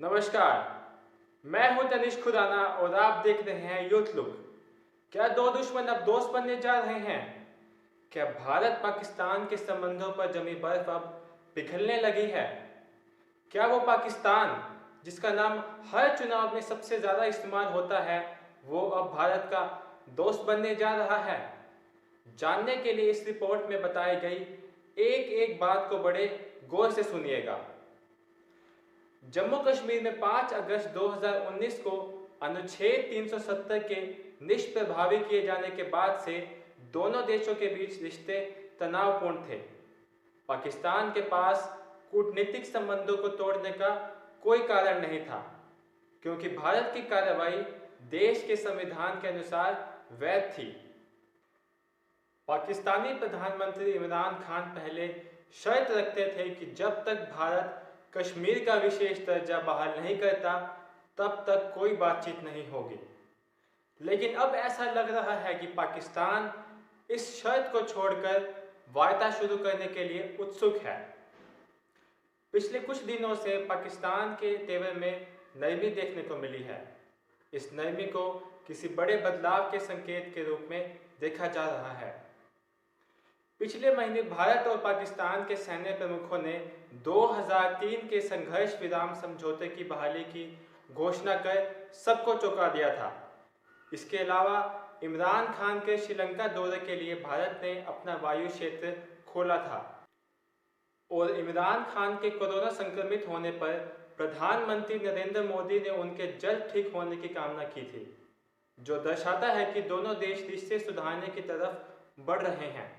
नमस्कार, मैं हूं तनिष खुराना और आप देख रहे हैं यूथ लुक। क्या दो दुश्मन अब दोस्त बनने जा रहे हैं? क्या भारत पाकिस्तान के संबंधों पर जमी बर्फ अब पिघलने लगी है? क्या वो पाकिस्तान जिसका नाम हर चुनाव में सबसे ज्यादा इस्तेमाल होता है, वो अब भारत का दोस्त बनने जा रहा है? जानने के लिए इस रिपोर्ट में बताई गई एक एक बात को बड़े गौर से सुनिएगा। जम्मू कश्मीर में 5 अगस्त 2019 को अनुच्छेद 370 के निष्प्रभावी किए जाने के बाद से दोनों देशों के बीच रिश्ते तनावपूर्ण थे। पाकिस्तान के पास कूटनीतिक संबंधों को तोड़ने का कोई कारण नहीं था, क्योंकि भारत की कार्रवाई देश के संविधान के अनुसार वैध थी। पाकिस्तानी प्रधानमंत्री इमरान खान पहले शर्त रखते थे कि जब तक भारत कश्मीर का विशेष दर्जा बहाल नहीं करता, तब तक कोई बातचीत नहीं होगी। लेकिन अब ऐसा लग रहा है कि पाकिस्तान इस शर्त को छोड़कर वार्ता शुरू करने के लिए उत्सुक है। पिछले कुछ दिनों से पाकिस्तान के तेवर में नरमी देखने को मिली है। इस नरमी को किसी बड़े बदलाव के संकेत के रूप में देखा जा रहा है। पिछले महीने भारत और पाकिस्तान के सैन्य प्रमुखों ने 2003 के संघर्ष विराम समझौते की बहाली की घोषणा कर सबको चौंका दिया था। इसके अलावा इमरान खान के श्रीलंका दौरे के लिए भारत ने अपना वायु क्षेत्र खोला था और इमरान खान के कोरोना संक्रमित होने पर प्रधानमंत्री नरेंद्र मोदी ने उनके जल्द ठीक होने की कामना की थी, जो दर्शाता है कि दोनों देश रिश्ते सुधारने की तरफ बढ़ रहे हैं।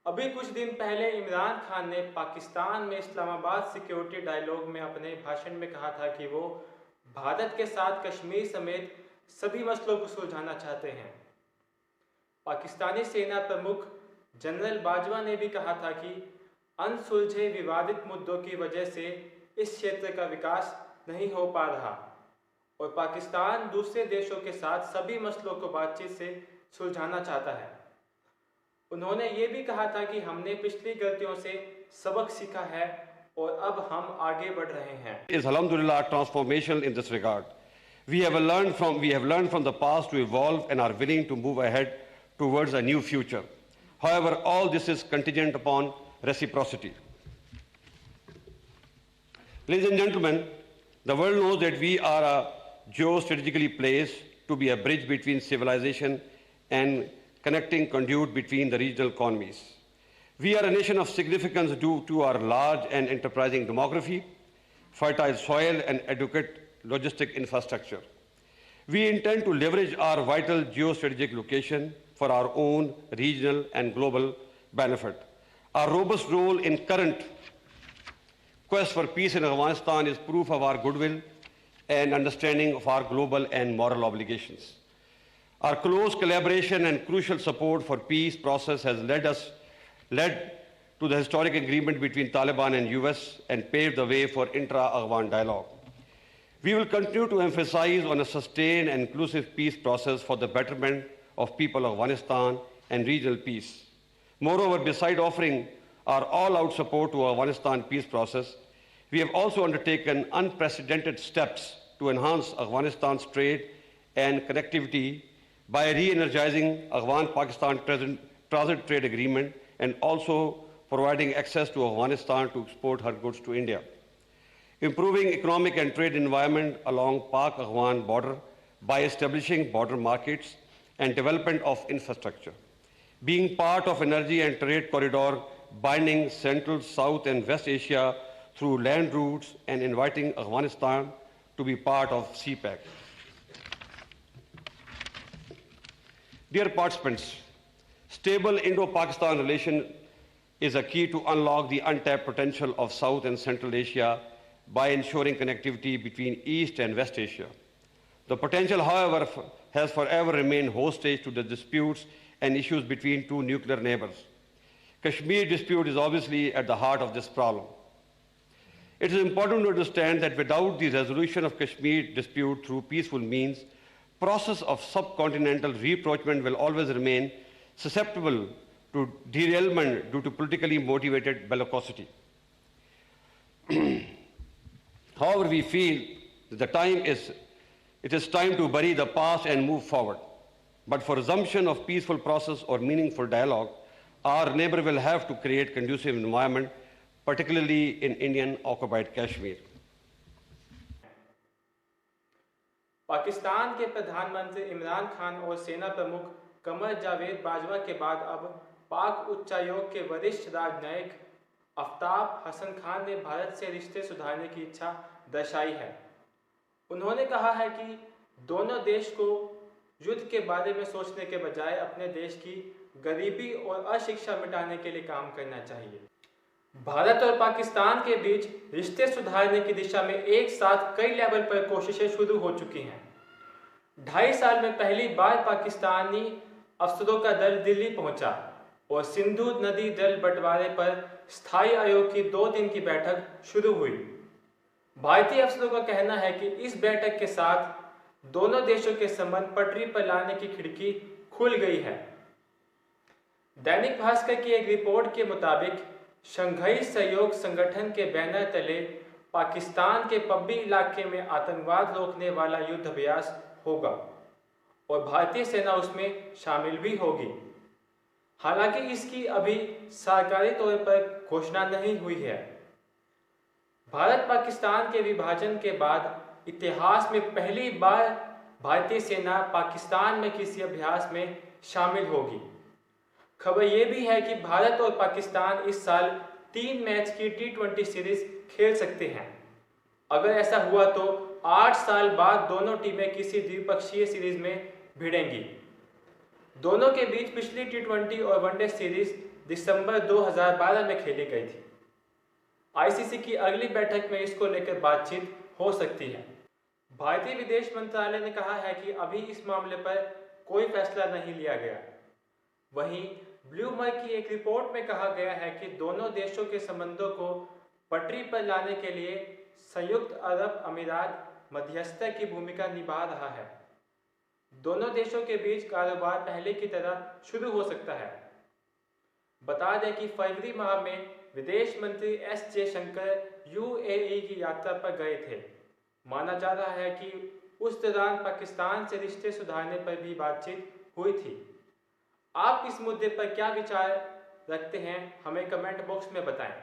अभी कुछ दिन पहले इमरान खान ने पाकिस्तान में इस्लामाबाद सिक्योरिटी डायलॉग में अपने भाषण में कहा था कि वो भारत के साथ कश्मीर समेत सभी मसलों को सुलझाना चाहते हैं। पाकिस्तानी सेना प्रमुख जनरल बाजवा ने भी कहा था कि अनसुलझे विवादित मुद्दों की वजह से इस क्षेत्र का विकास नहीं हो पा रहा और पाकिस्तान दूसरे देशों के साथ सभी मसलों को बातचीत से सुलझाना चाहता है। उन्होंने ये भी कहा था कि हमने पिछली गलतियों से सबक सीखा है और अब हम आगे बढ़ रहे हैं। Is alhamdulillah transformational in this regard. We have learned from the past to evolve and are willing to move ahead towards a new future. However, all this is contingent upon reciprocity. Ladies and gentlemen, the world knows that we are a geostrategically placed to be a bridge between civilization and connecting conduit between the regional economies. We are a nation of significance due to our large and enterprising demography, fertile soil, and adequate logistic infrastructure. We intend to leverage our vital geostrategic location for our own regional and global benefit. Our robust role in current quest for peace in Afghanistan is proof of our goodwill and understanding of our global and moral obligations. Our close collaboration and crucial support for peace process has led to the historic agreement between Taliban and US and paved the way for intra-Afghan dialogue. We will continue to emphasize on a sustained and inclusive peace process for the betterment of people of Afghanistan and regional peace. Moreover, beside offering our all-out support to Afghanistan peace process, we have also undertaken unprecedented steps to enhance Afghanistan's trade and connectivity by re-energizing Afghan-Pakistan transit trade agreement and also providing access to Afghanistan to export her goods to India. Improving economic and trade environment along Pak-Afghan border by establishing border markets and development of infrastructure. Being part of energy and trade corridor binding Central, South and West Asia through land routes and inviting Afghanistan to be part of CPEC. Dear participants, stable Indo-Pakistan relation is a key to unlock the untapped potential of South and Central Asia by ensuring connectivity between East and West Asia. The potential, however, has forever remained hostage to the disputes and issues between two nuclear neighbors. Kashmir dispute is obviously at the heart of this problem. It is important to understand that without the resolution of Kashmir dispute through peaceful means, process of subcontinental rapprochement will always remain susceptible to derailment due to politically motivated bellicosity. However, we feel that it is time to bury the past and move forward. But for resumption of peaceful process or meaningful dialogue, our neighbor will have to create conducive environment, particularly in Indian occupied Kashmir. Pakistan के प्रधानमंत्री इमरान खान और सेना प्रमुख कमर जावेद बाजवा के बाद अब पाक उच्चायोग के वरिष्ठ राजनयिक आफ्ताब हसन खान ने भारत से रिश्ते सुधारने की इच्छा दर्शाई है। उन्होंने कहा है कि दोनों देश को युद्ध के बारे में सोचने के बजाय अपने देश की गरीबी और अशिक्षा मिटाने के लिए काम करना चाहिए। भारत और पाकिस्तान के बीच रिश्ते सुधारने की दिशा में एक साथ कई लेवल पर कोशिशें शुरू हो चुकी हैं। 2.5 साल में पहली बार पाकिस्तानी अफसरों का दल दिल्ली पहुंचा और सिंधु नदी जल बंटवारे पर स्थायी आयोग की 2 दिन की बैठक शुरू हुई। भारतीय अफसरों का कहना है कि इस बैठक के साथ दोनों देशों के संबंध पटरी पर लाने की खिड़की खुल गई है। दैनिक भास्कर की एक रिपोर्ट के मुताबिक शंघाई सहयोग संगठन के बैनर तले पाकिस्तान के पब्बी इलाके में आतंकवाद रोकने वाला युद्ध अभ्यास होगा और भारतीय सेना उसमें शामिल भी होगी। हालांकि इसकी अभी सरकारी तौर पर घोषणा नहीं हुई है। भारत पाकिस्तान के विभाजन के बाद इतिहास में पहली बार भारतीय सेना पाकिस्तान में किसी अभ्यास में शामिल होगी। खबर यह भी है कि भारत और पाकिस्तान इस साल 3 मैच की T20 सीरीज खेल सकते हैं। अगर ऐसा हुआ तो 8 साल बाद दोनों टीमें किसी द्विपक्षीय सीरीज में भिड़ेंगी। दोनों के बीच पिछली T20 और वनडे सीरीज दिसंबर 2012 में खेली गई थी। आईसीसी की अगली बैठक में इसको लेकर बातचीत हो सकती है। भारतीय विदेश मंत्रालय ने कहा है कि अभी इस मामले पर कोई फैसला नहीं लिया गया। वहीं ब्लूमबर्ग की एक रिपोर्ट में कहा गया है कि दोनों देशों के संबंधों को पटरी पर लाने के लिए संयुक्त अरब अमीरात मध्यस्थता की भूमिका निभा रहा है। दोनों देशों के बीच कारोबार पहले की तरह शुरू हो सकता है। बता दें कि फरवरी माह में विदेश मंत्री एस जयशंकर यूएई की यात्रा पर गए थे। माना जा रहा है कि उस दौरान पाकिस्तान से रिश्ते सुधारने पर भी बातचीत हुई थी। आप इस मुद्दे पर क्या विचार रखते हैं, हमें कमेंट बॉक्स में बताएं।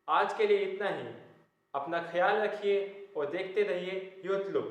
आज के लिए इतना ही। अपना ख्याल रखिए और देखते रहिए यूथ लुक।